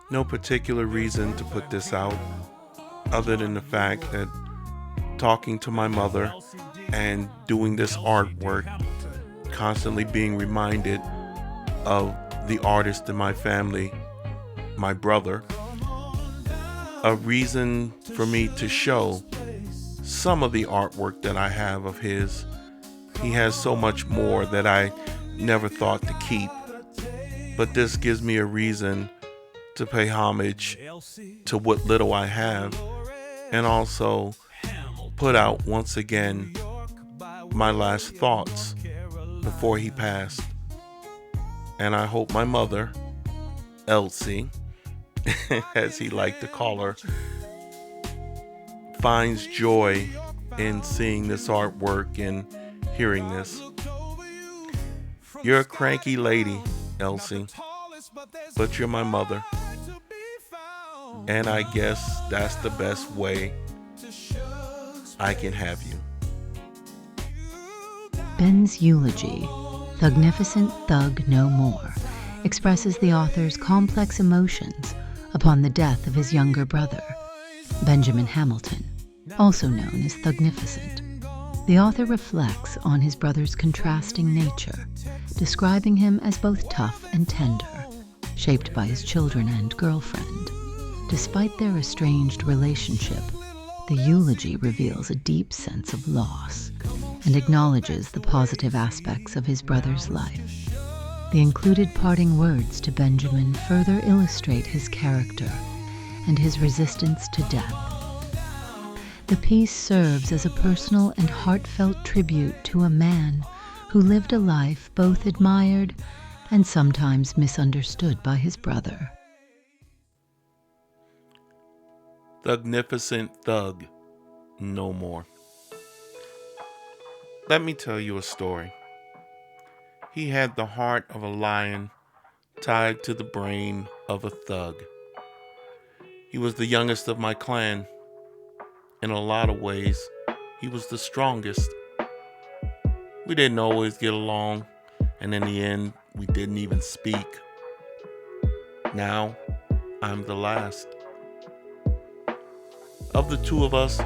No particular reason to put this out other than the fact that talking to my mother and doing this artwork, constantly being reminded of the artist in my family, my brother, a reason for me to show some of the artwork that I have of his. He has so much more that I never thought to keep, but this gives me a reason to pay homage to what little I have, and also put out once again my last thoughts before he passed. And I hope my mother, Elsie, as he liked to call her, finds joy in seeing this artwork and hearing this. You're a cranky lady, Elsie, but you're my mother. And I guess that's the best way I can have you. Ben's eulogy, Thugnificent Thug No More, expresses the author's complex emotions upon the death of his younger brother, Benjamin Hamilton, also known as Thugnificent. The author reflects on his brother's contrasting nature, describing him as both tough and tender, shaped by his children and girlfriend. Despite their estranged relationship, the eulogy reveals a deep sense of loss and acknowledges the positive aspects of his brother's life. The included parting words to Benjamin further illustrate his character and his resistance to death. The piece serves as a personal and heartfelt tribute to a man who lived a life both admired and sometimes misunderstood by his brother. Thugnificent Thug No More. Let me tell you a story. He had the heart of a lion tied to the brain of a thug. He was the youngest of my clan. In a lot of ways, he was the strongest. We didn't always get along, and in the end, we didn't even speak. Now, I'm the last. Of the two of us,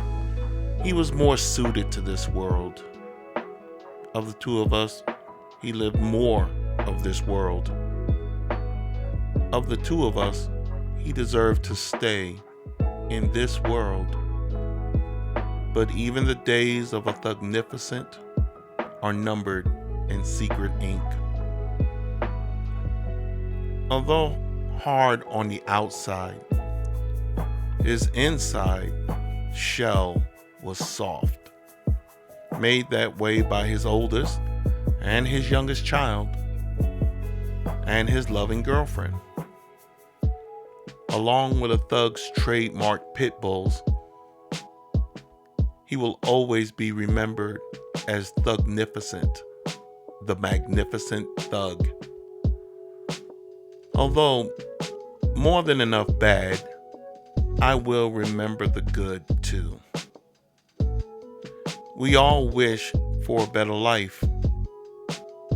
he was more suited to this world. Of the two of us, he lived more of this world. Of the two of us, he deserved to stay in this world. But even the days of a Thugnificent are numbered in secret ink. Although hard on the outside, his inside shell was soft, made that way by his oldest and his youngest child, and his loving girlfriend. Along with a thug's trademark pit bulls, he will always be remembered as Thugnificent, the magnificent thug. Although more than enough bad, I will remember the good too. We all wish for a better life,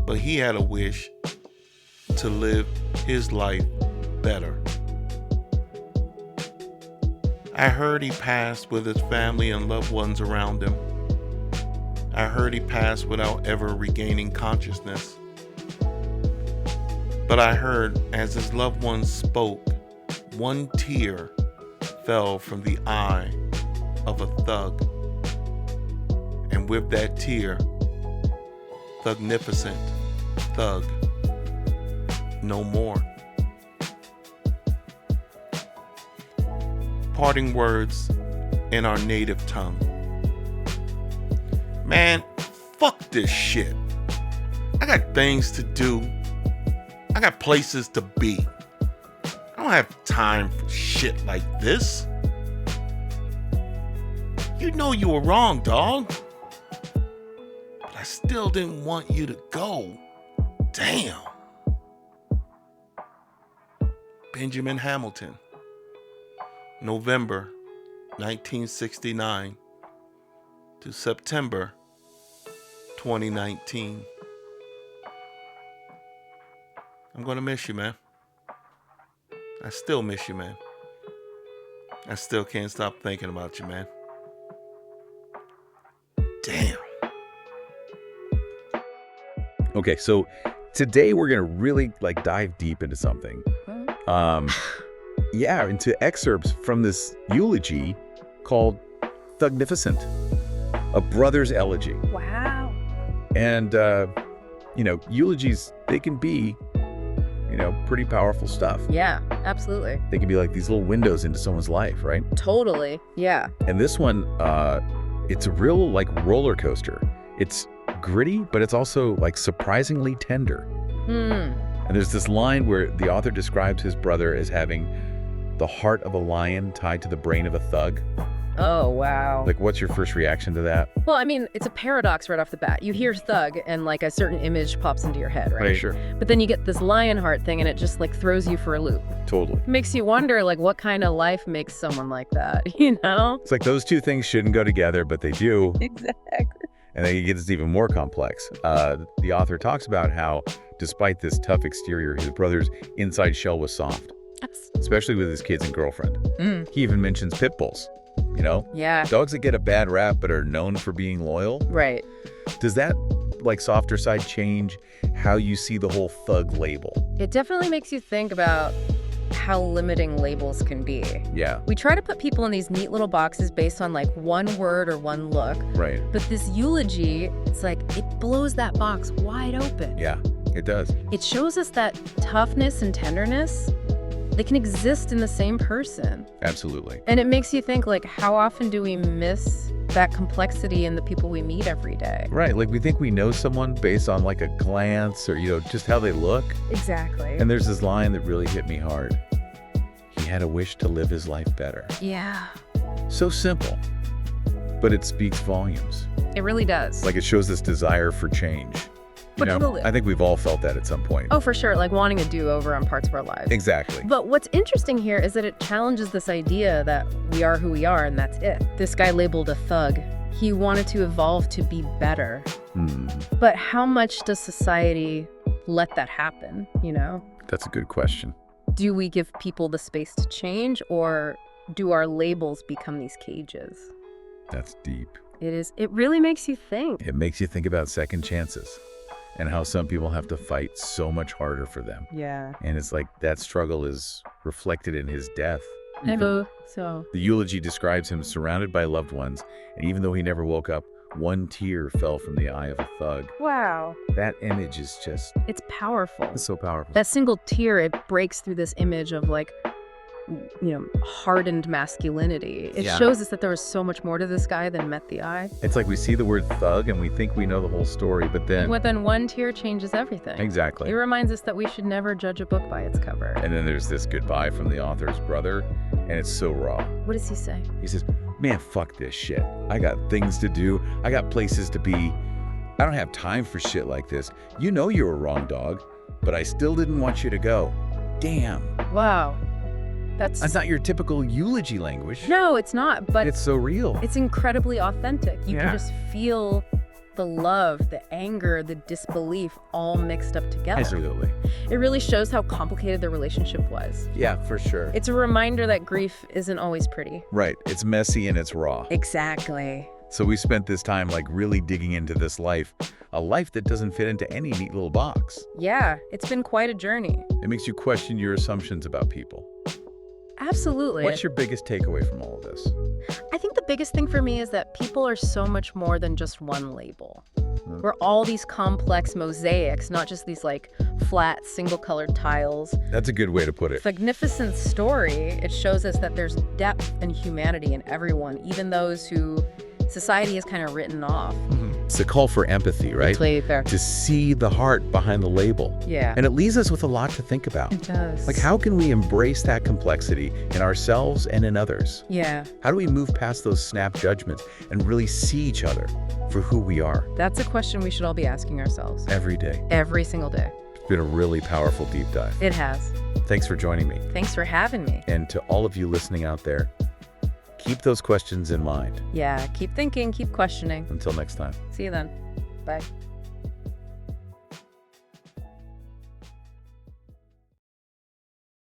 but he had a wish to live his life better. I heard he passed with his family and loved ones around him. I heard he passed without ever regaining consciousness. But I heard as his loved ones spoke, one tear fell from the eye of a thug. And with that tear, Thugnificent Thug No More. Parting words in our native tongue. Man, fuck this shit. I got things to do. I got places to be. I don't have time for shit like this. You know you were wrong, dog. But I still didn't want you to go. Damn. Benjamin Hamilton. November 1969 to September 2019. I'm gonna miss you, man. I still miss you, man. I still can't stop thinking about you, man. Damn. Okay, so today we're gonna really dive deep into something. Into excerpts from this eulogy called Thugnificent, a brother's elegy. Wow. And eulogies, they can be pretty powerful stuff. Yeah, absolutely. They can be like these little windows into someone's life, right? Totally. Yeah. And this one, it's a real roller coaster. It's gritty, but it's also surprisingly tender. And there's this line where the author describes his brother as having the heart of a lion tied to the brain of a thug. Oh, wow. What's your first reaction to that? Well, I mean, it's a paradox right off the bat. You hear thug and a certain image pops into your head, right? Sure. But then you get this lion heart thing and it just throws you for a loop. Totally. Makes you wonder what kind of life makes someone like that, you know? It's those two things shouldn't go together, but they do. Exactly. And then it gets even more complex. The author talks about how, despite this tough exterior, his brother's inside shell was soft, especially with his kids and girlfriend. He even mentions pit bulls. Yeah. Dogs that get a bad rap but are known for being loyal. Right. Does that softer side change how you see the whole thug label? It definitely makes you think about how limiting labels can be. Yeah. We try to put people in these neat little boxes based on one word or one look. Right. But this eulogy, it's it blows that box wide open. Yeah, it does. It shows us that toughness and tenderness, they can exist in the same person. Absolutely. And it makes you think how often do we miss that complexity in the people we meet every day? Right. We think we know someone based on a glance or, just how they look. Exactly. And there's this line that really hit me hard. He had a wish to live his life better. Yeah. So simple, but it speaks volumes. It really does. It shows this desire for change. Totally. I think we've all felt that at some point. Oh, for sure. Wanting a do-over on parts of our lives. Exactly. But what's interesting here is that it challenges this idea that we are who we are and that's it. This guy labeled a thug. He wanted to evolve to be better. But how much does society let that happen, That's a good question. Do we give people the space to change, or do our labels become these cages? That's deep. It is. It really makes you think. It makes you think about second chances and how some people have to fight so much harder for them. Yeah. And it's that struggle is reflected in his death. So. The eulogy describes him surrounded by loved ones, and even though he never woke up, one tear fell from the eye of a thug. Wow. That image is just... It's powerful. It's so powerful. That single tear, it breaks through this image of hardened masculinity. It shows us that there was so much more to this guy than met the eye. It's we see the word thug and we think we know the whole story, but then... One tear changes everything. Exactly. It reminds us that we should never judge a book by its cover. And then there's this goodbye from the author's brother, and it's so raw. What does he say? He says, man, fuck this shit. I got things to do. I got places to be. I don't have time for shit like this. You know you were wrong, dog, but I still didn't want you to go. Damn. Wow. That's not your typical eulogy language. No, it's not, but it's so real. It's incredibly authentic. You can just feel the love, the anger, the disbelief all mixed up together. Absolutely. It really shows how complicated the relationship was. Yeah, for sure. It's a reminder that grief isn't always pretty. Right. It's messy and it's raw. Exactly. So we spent this time really digging into this life, a life that doesn't fit into any neat little box. Yeah, it's been quite a journey. It makes you question your assumptions about people. Absolutely. What's your biggest takeaway from all of this? I think the biggest thing for me is that people are so much more than just one label. We're all these complex mosaics, not just these flat, single-colored tiles. That's a good way to put it. Thugnificent story, it shows us that there's depth and humanity in everyone, even those who society has kind of written off. It's a call for empathy, right? Completely fair. To see the heart behind the label. Yeah. And it leaves us with a lot to think about. It does. How can we embrace that complexity in ourselves and in others? Yeah. How do we move past those snap judgments and really see each other for who we are? That's a question we should all be asking ourselves. Every day. Every single day. It's been a really powerful deep dive. It has. Thanks for joining me. Thanks for having me. And to all of you listening out there, keep those questions in mind. Yeah, keep thinking, keep questioning. Until next time. See you then. Bye.